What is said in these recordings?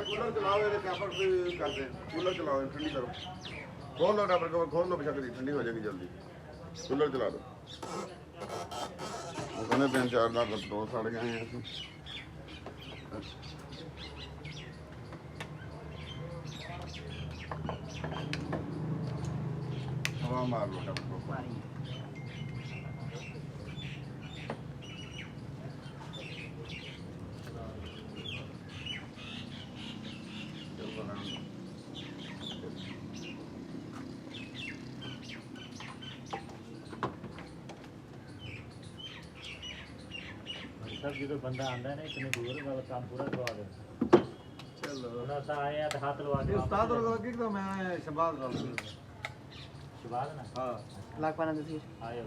Cooler चलाओ करते cooler चलाओ ठंडी करो खोल लो डबर कवर खोल लो बेशक ठंडी हो जाएगी जल्दी कूलर चला दो वो कहने 3-4 दांत दो सड़ गए हैं हवा मार लो डबर को सब जो बंदा आंदा है ना इतने दूर वाला काम पूरा करवा दे चलो ना सा आया तो हाथ लगा के उस्ताद और लगे तो मैं शबाज कर शबाज ना हां लाख पाना दे आयो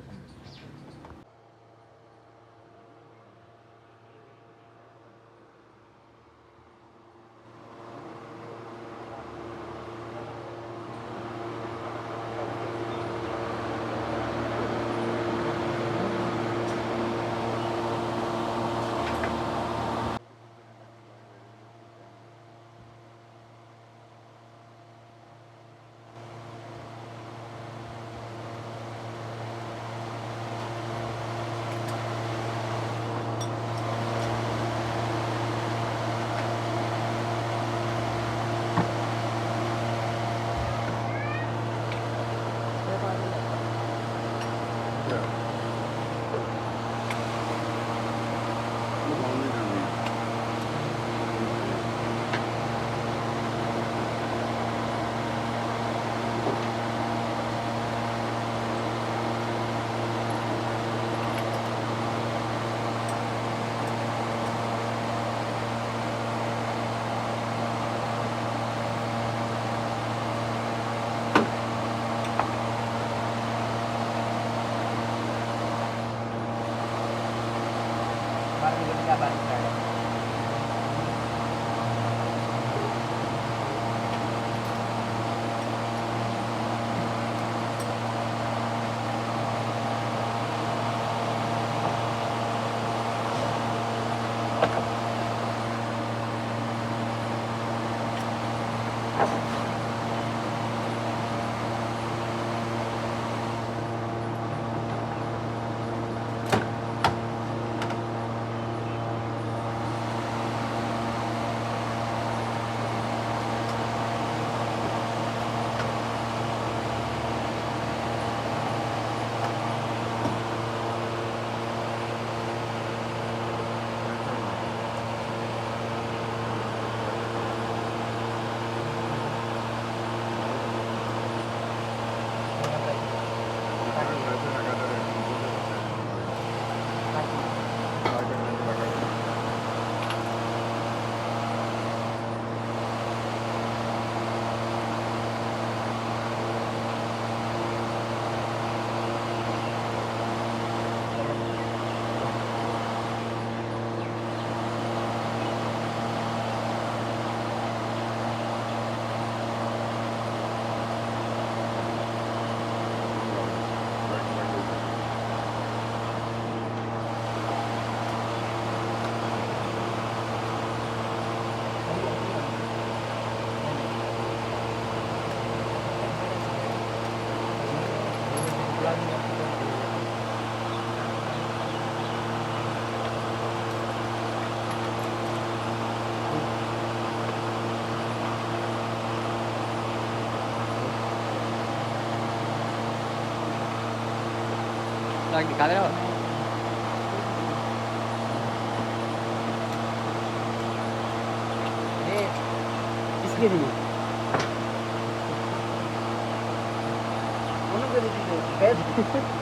लाग दिखा दे रहा हो ये किसके लिए उन्होंने भी दी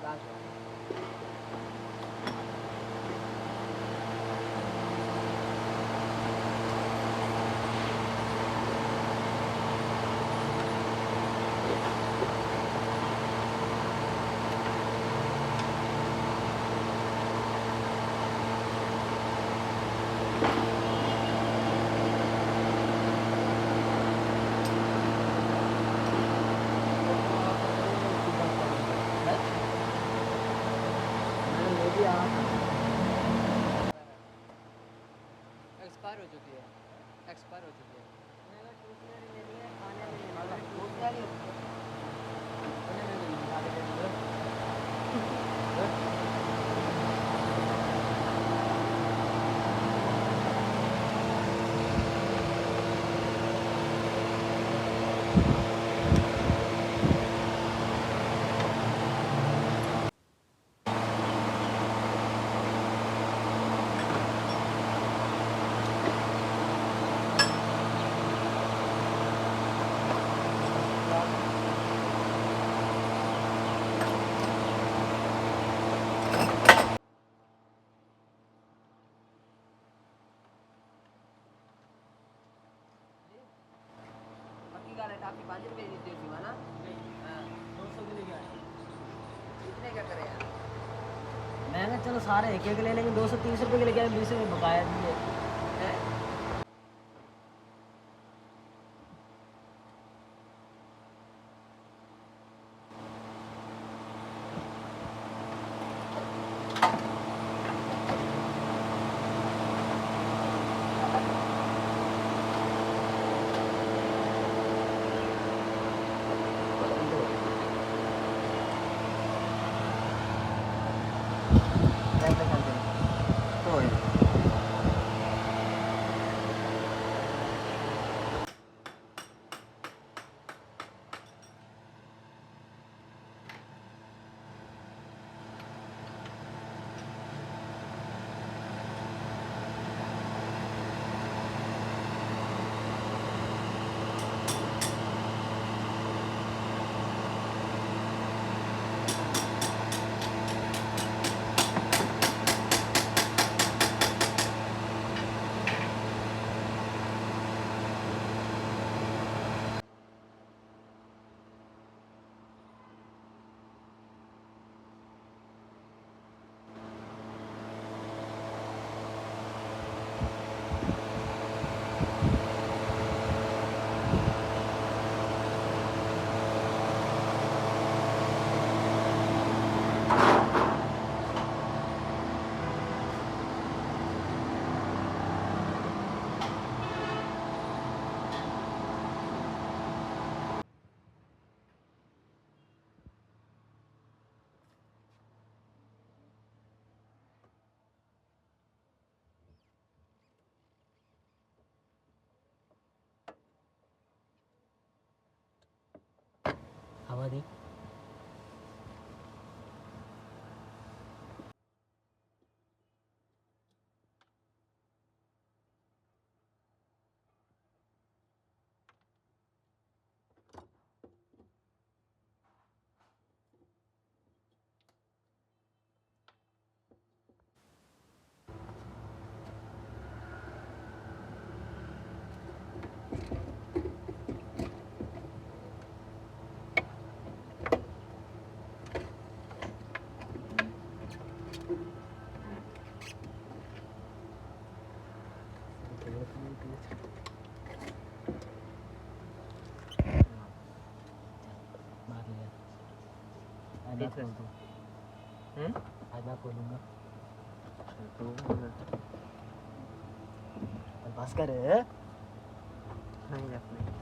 खराब है भला एक्सपायर हो चुकी है एक्सपायर हो चुकी है आपकी 5 रुपए देती हो ना 200 के लेके आए इतने क्या करें यार मैंने चलो सारे एक एक ले लेंगे 230 रुपए के लेके आए 20 रुपए बकाया दिए तो दी मार लिया आज मैं खोल दूँ आज मैं खोलूँगा बस कर नहीं रखना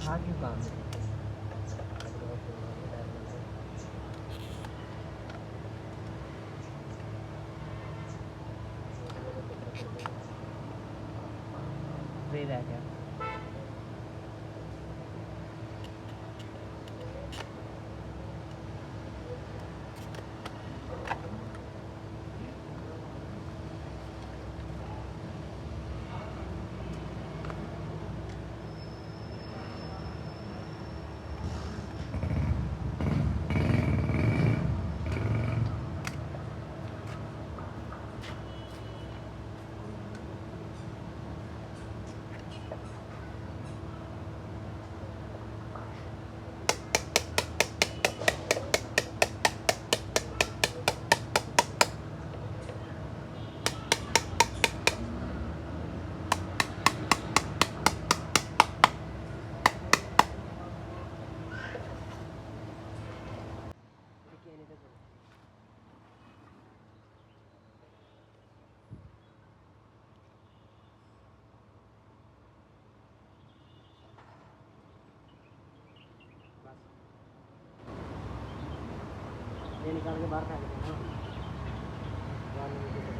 हाँ क्यों काम है फ्री रह गया ये निकाल के बाहर फेंक देना बाहर निकल के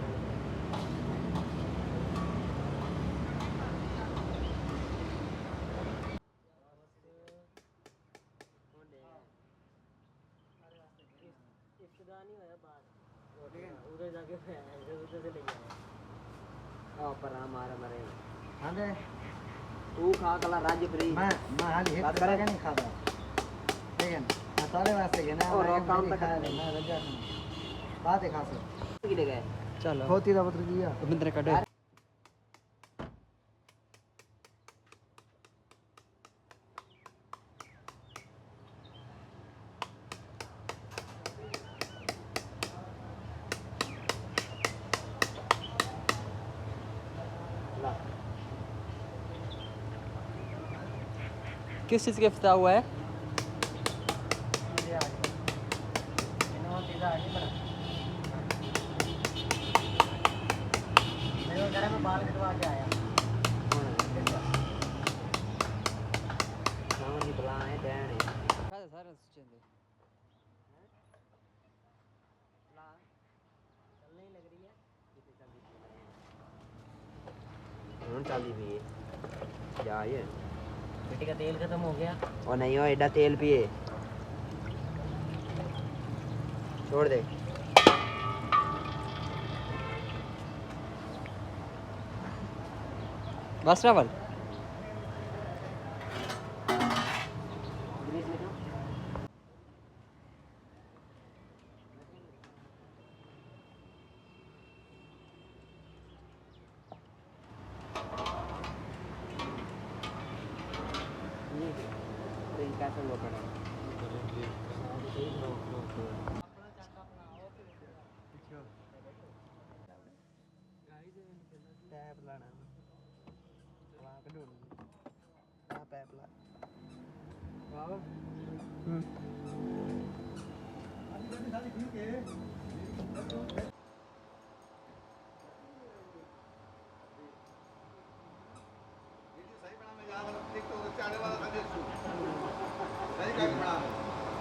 नहीं होया बाहर उधर जाके उधर से ले जाए पर हमारा मरे हाँ दे तू खा कला राज्य फ्री मैं हाल ही बात करेगा नहीं खाता ठीक है ना सारे वास्ते के ना और काम तक खाया मैं रजा बात है खास की ले गए चलो होती दा पत्र दिया बिंदर कटे किस चीज़ का इफ्तिताह हुआ है बाल कटवा के आया चलने लग रही है चलती हुई है क्या ये मिट्टी का तेल खत्म हो गया और नहीं हो एडा तेल पिए छोड़ दे बस रावल ग्रीस लिखो कैसे लो पड़ा टैप लाना वहाँ पे ढूंढ पैप ला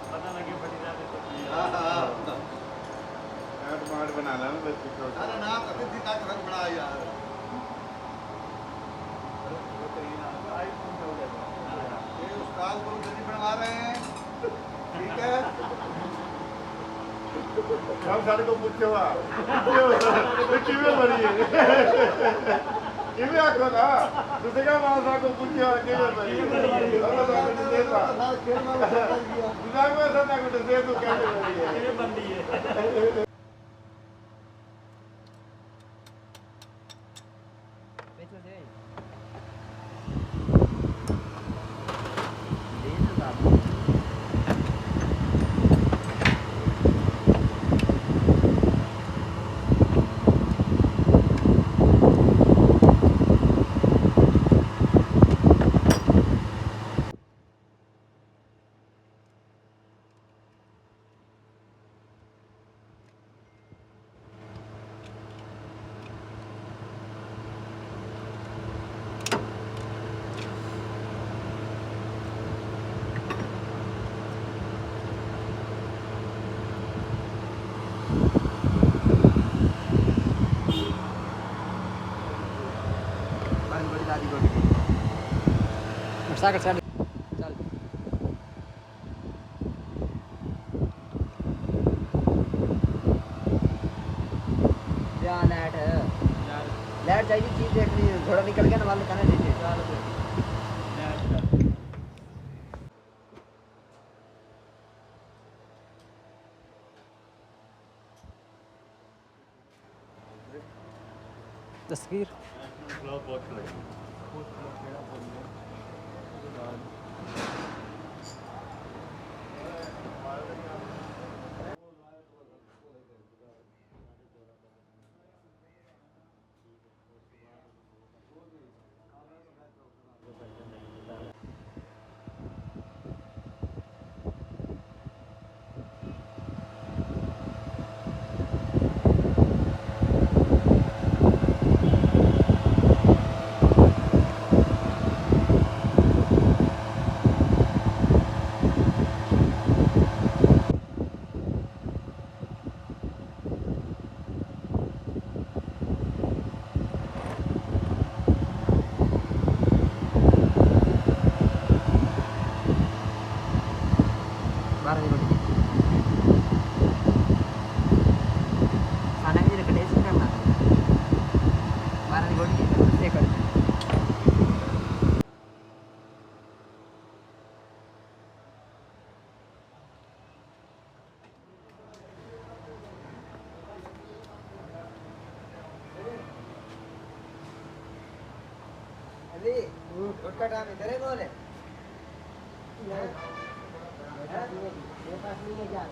पता लगे बड़ी ज्यादा तो टमाटर बना लेना बच्चे को हम सारे को पूछो किਵੇਂ ਬਣੀ ਹੈ ਕਿਵੇਂ ਆਖੋ ਨਾ ਤੁਸੀਂ ਕਾ ਮਾਸਾ ਕੋ ਪੁੱਛਿਆ ਕਿਵੇਂ ਬਣੀ Allah ਸਾਨੂੰ ਦੇਤਾ ਦੁਨੀਆ में ऐसा ना कुछ दे तो कैसे बनी है ये बंदी है बेचो दे बड़ी दादी को मोटरसाइकिल चल लाइट चाहिए चीज देखनी है घोड़ा निकल गया ना वाले कहना नीचे तस्वीर उसका टाइम इधर है बोले मेरे पास नहीं है क्या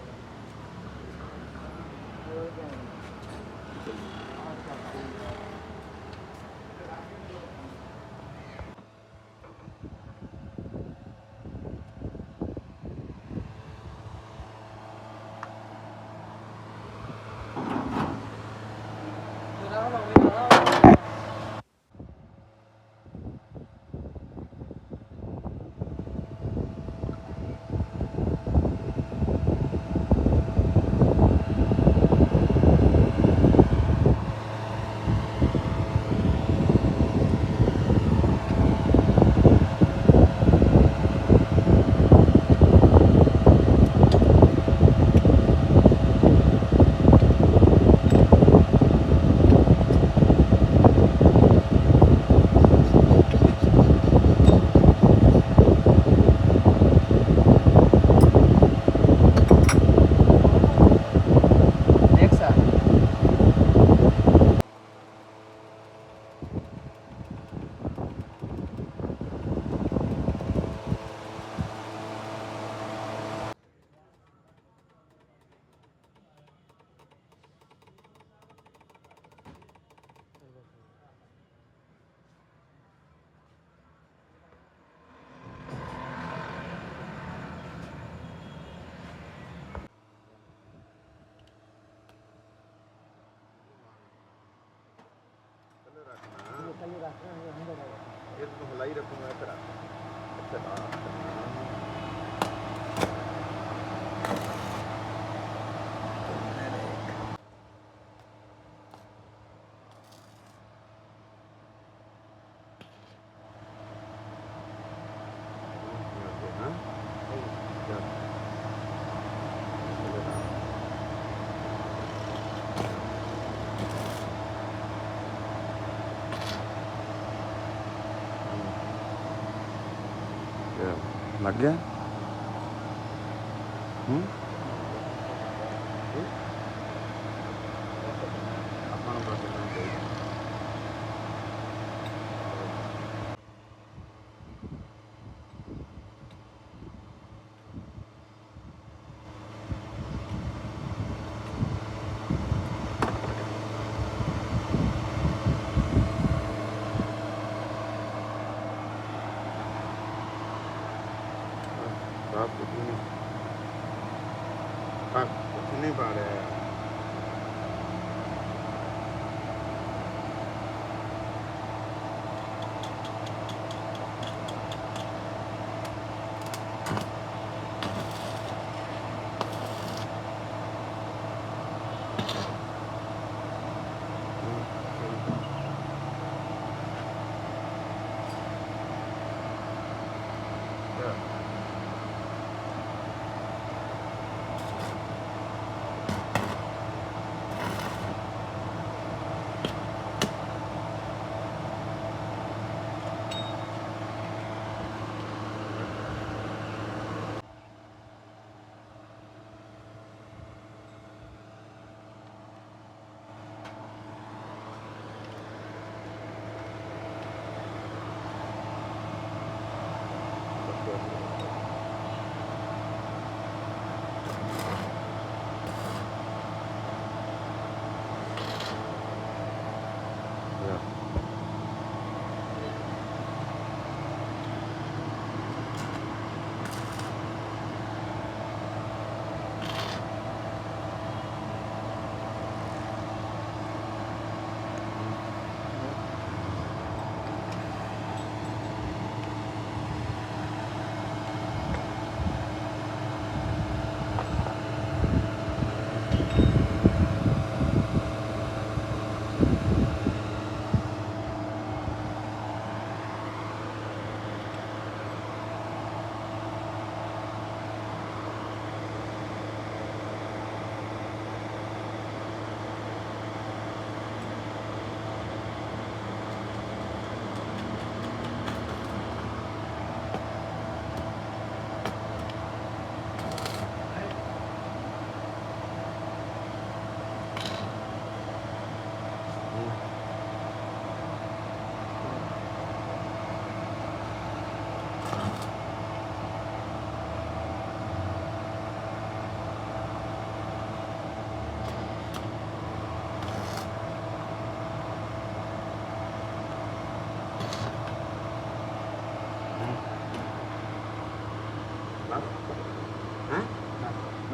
ਲੱਗ ਗਿਆ ਆਪਾਂ ਨੂੰ ਬਸ ਇतना ਚਾਹੀਦਾ आप कुछ नहीं पा रहे हैं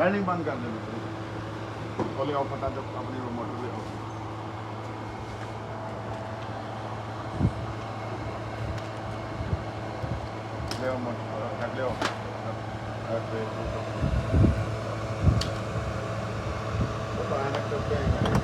वेल्डिंग बंद कर दे खोले आओ फटा जब अपनी मोटर ले आओ ले आओ मोटर ले आओ तो आना करते हैं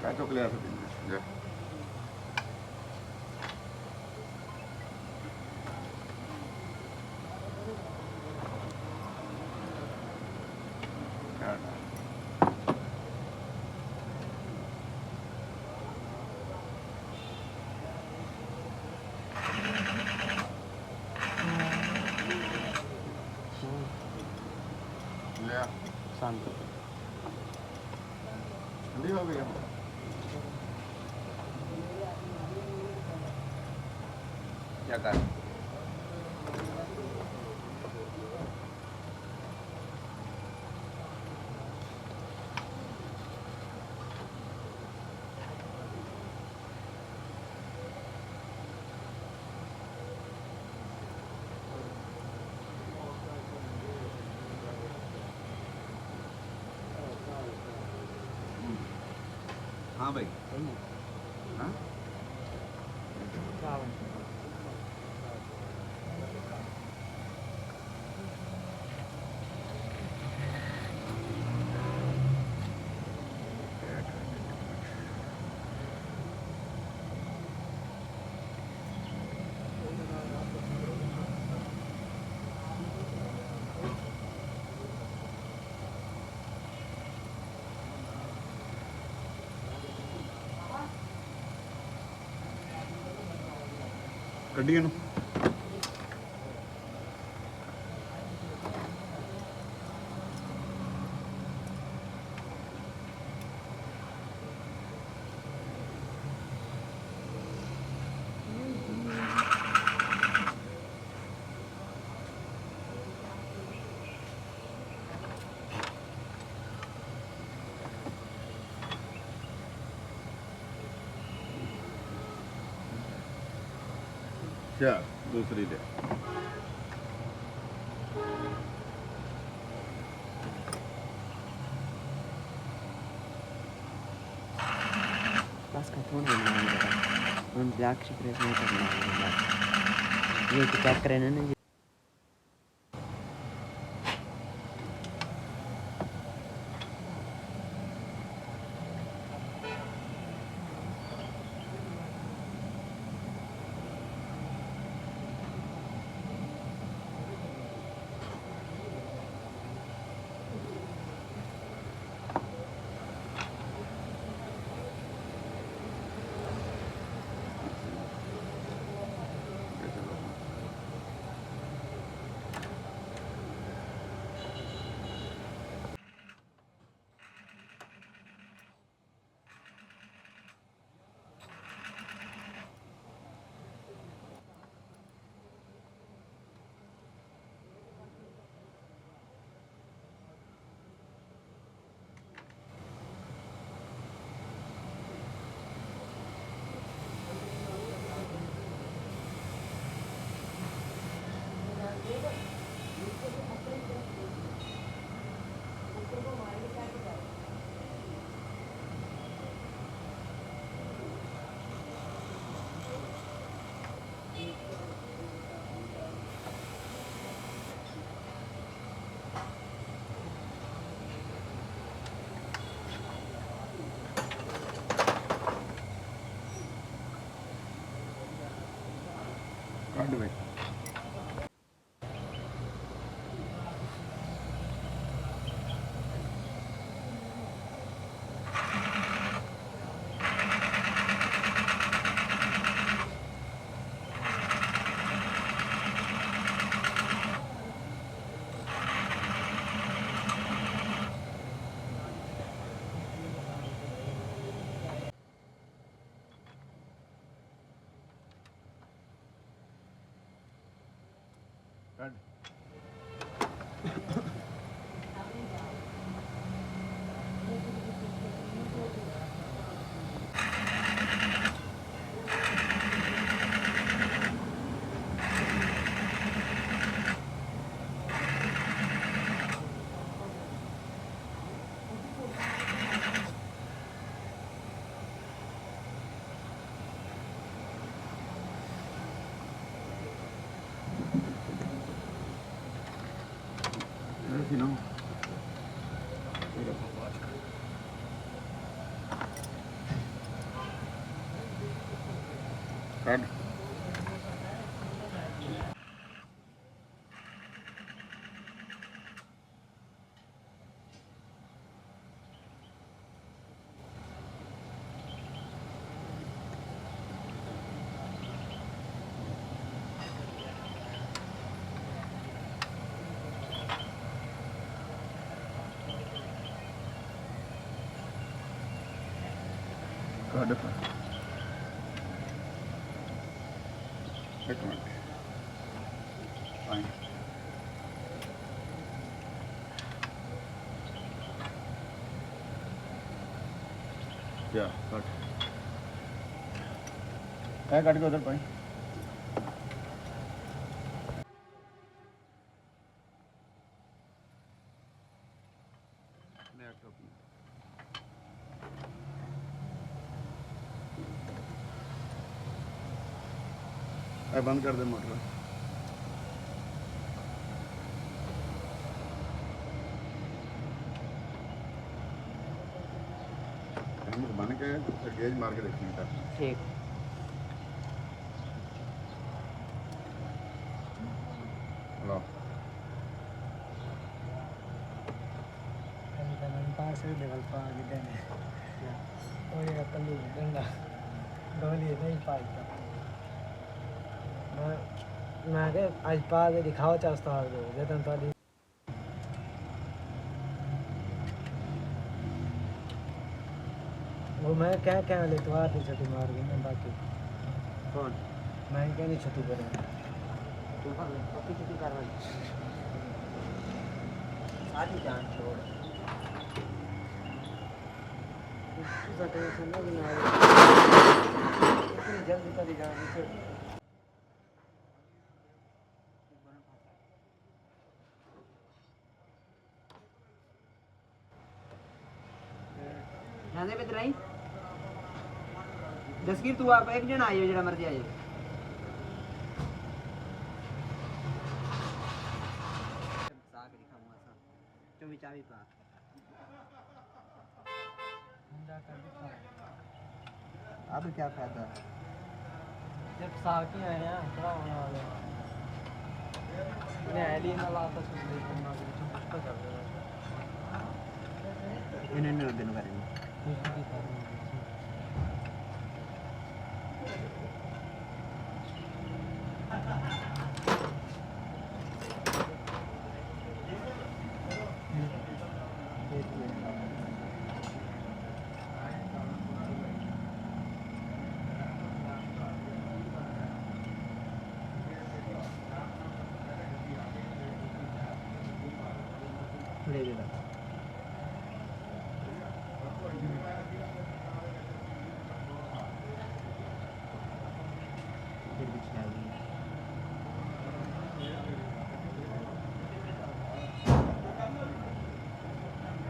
काय चोकले असं जा शांत ठंडी हो गई क्या कर हाँ भाई हाँ ਕੱਢੀਏ ਨੂੰ अच्छा दूसरी ले बस का फोन बनना है हम ब्लैक स्प्रेस नहीं करना है ये चेक करना ना ਕੱਢ ਵੇ ਕੱਢ ਸੀ ਨਾ ਕੱਢ ਕੱਢ ਇੱਕ ਮਿੰਟ ਆਈ ਜਾ ਕੱਢ ਇਹ ਕੱਢ ਕੇ ਉਧਰ ਪਾਈ ਲੈਪਟਾਪ ਇਹ ਬੰਦ ਕਰ ਦੇ ਮੋਟਰ। बन के फिर गेज मार के देखनी था। ठीक लो पास से लेवल पा के देने और ये कल्लू गंगा डोली नहीं पाई मैं के आज पा के दिखाओ चाहता हूं दे तन तो वो मैं क्या ले तो आती छुट्टी मार गई ना बाकी कौन मैं क्या नहीं छुट्टी करें तू कर ले पक्की छुट्टी करवा सारी जान छोड़ उसका टेंशन नहीं है इतनी जल्दी करी जाने से यहाँ पे इतना ही जसकीर तू आप एक जन आइयो जरा मर्जी आइयो साग दिखाऊंगा सा चोवी चावी पा अब क्या फायदा जब साग ही आए हैं क्या होने वाले ने एली ना लाता सुन दे करना कुछ तो कर दे इन्होंने दिन करेंगे ले ले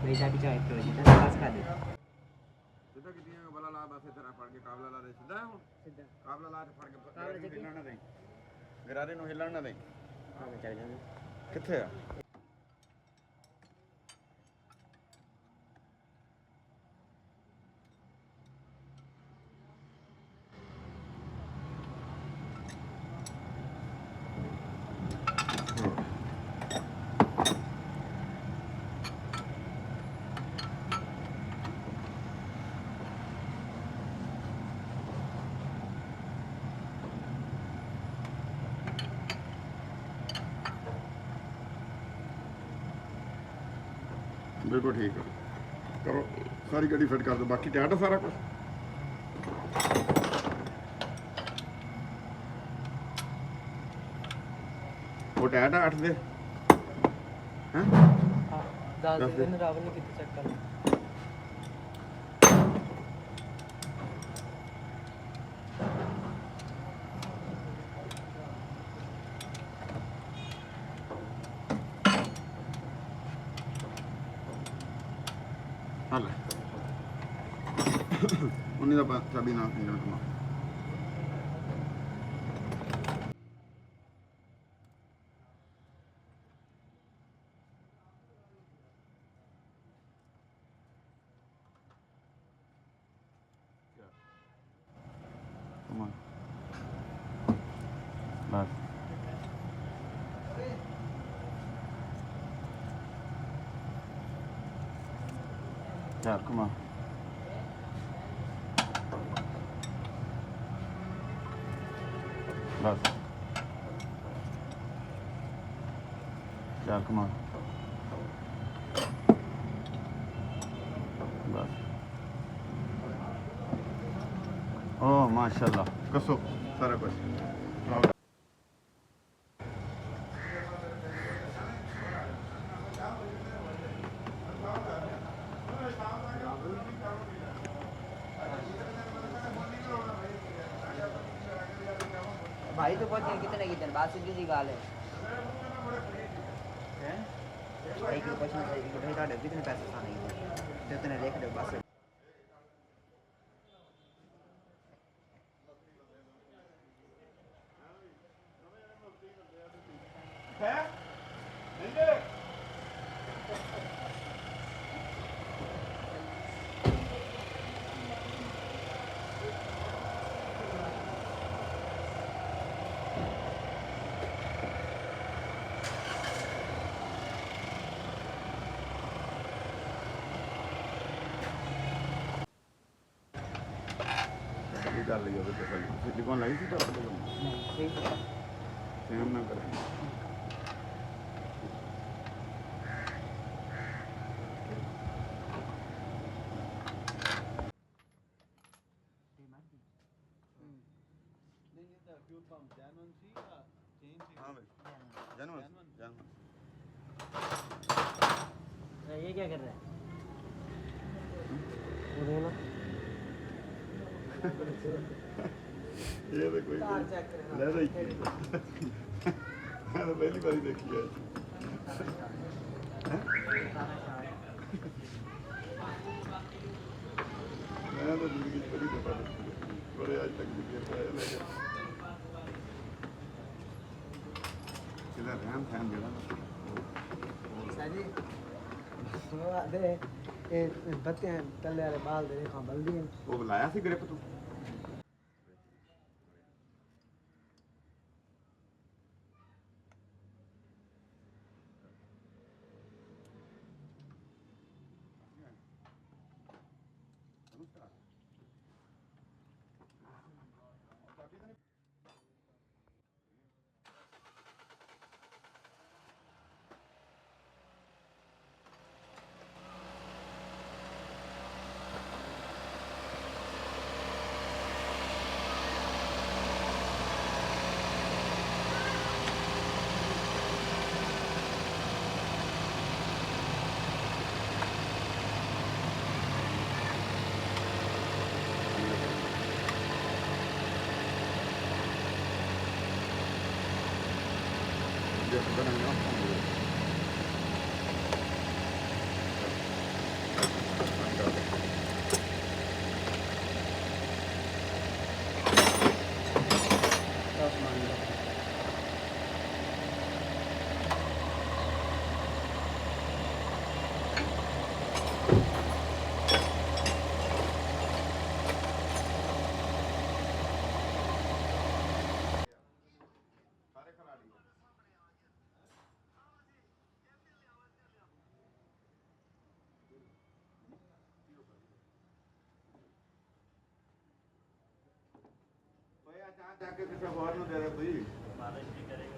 बेटा भी चाहे तो जितना पास कर दे सीधा कितनी है बला ला बस तेरा पड़ के काबला ला दे सीधा है सीधा काबला ला फड़ के काबला जगी हिलण ना दे गरारे नु हिलण ना दे हां मैं चल जाऊंगा किथे आ बिल्कुल ठीक है करो सारी गड्डी फिट कर दो बाकी टाइट है सारा कुछ वो टाइट है 8 दे हैं हां 10 दस दिन रावल ने कितने चेक कर हाल उन्हीं का चाबी ना इंजन कमा बस चल कमा बस चल कमा बस ओ माशाल्लाह कसो सारा कुछ भाई तो पहुंचे कितने बात सीधी सी गाल है भाई की क्वेश्चन है कि भाई ਤੁਹਾਡੇ कितने पैसे खाने हैं तो तने देख दो बस ਕਰ ਲਈ ਉਹਦੇ ਤੇ ਸਿਲੀਕਨ ਲਾਈ ਸੀ ਤਾਂ ਸੇਮ ਨਾ ਕਰੇ हाँ भाई जानवर ये क्या कर रहा है? वो देखना ये तो कोई ले रही है मैं तो पहली बार ही देखी है मैं तो जिंदगी में पहली दफा देखी है बड़े आज तक भी देखा है लेकिन किधर रहन फैन गिरा ना साजी वो दे ये बत्ते हैं तले वाले बाल दे देखो बल्दी हैं वो बुलाया सी ग्रिप तू जाके किसी और ਨੂੰ ਦੇ ਦੇ ਕੋਈ मालिश भी करेगा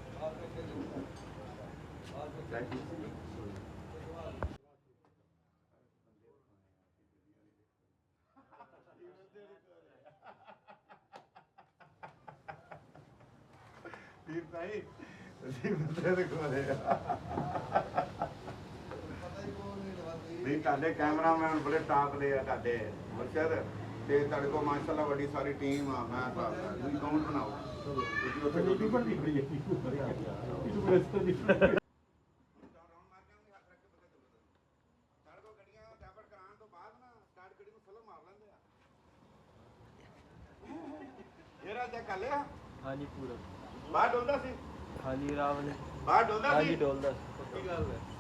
ਵੀਰ ਭਾਈ ਤੁਸੀਂ ਬੰਦੇ ਦੇ ਕੋਲੇ ਵੀ ਤੁਹਾਡੇ ਕੈਮਰਾਮੈਨ ਬੜੇ ਟਾਪ ਦੇ ਆ ਤੁਹਾਡੇ ਮੁਰਸ਼ਦ ਤੇ ਤੁਹਾਡੇ ਕੋਲ ਮਾਸ਼ਾਅੱਲਾ ਵੱਡੀ ਸਾਰੀ ਟੀਮ ਆ ਮੈਂ ਤੁਸੀਂ ਕੌਣ ਬਣਾਓ ਤੁਸੀਂ ਉੱਥੇ ਕੋਈ ਬਣਦੀ ਪਈ ਹੈ ਇਹ ਤੋਂ ਬੜਾ ਸਦੀ हाँ जी पूरा ਬਾਹਰ ਡੋਲਦਾ ਸੀ हाँ जी रावण ਬਾਹਰ ਡੋਲਦਾ हाँ ਸੀ जी डोलदा ਕੀ ਗੱਲ ਹੈ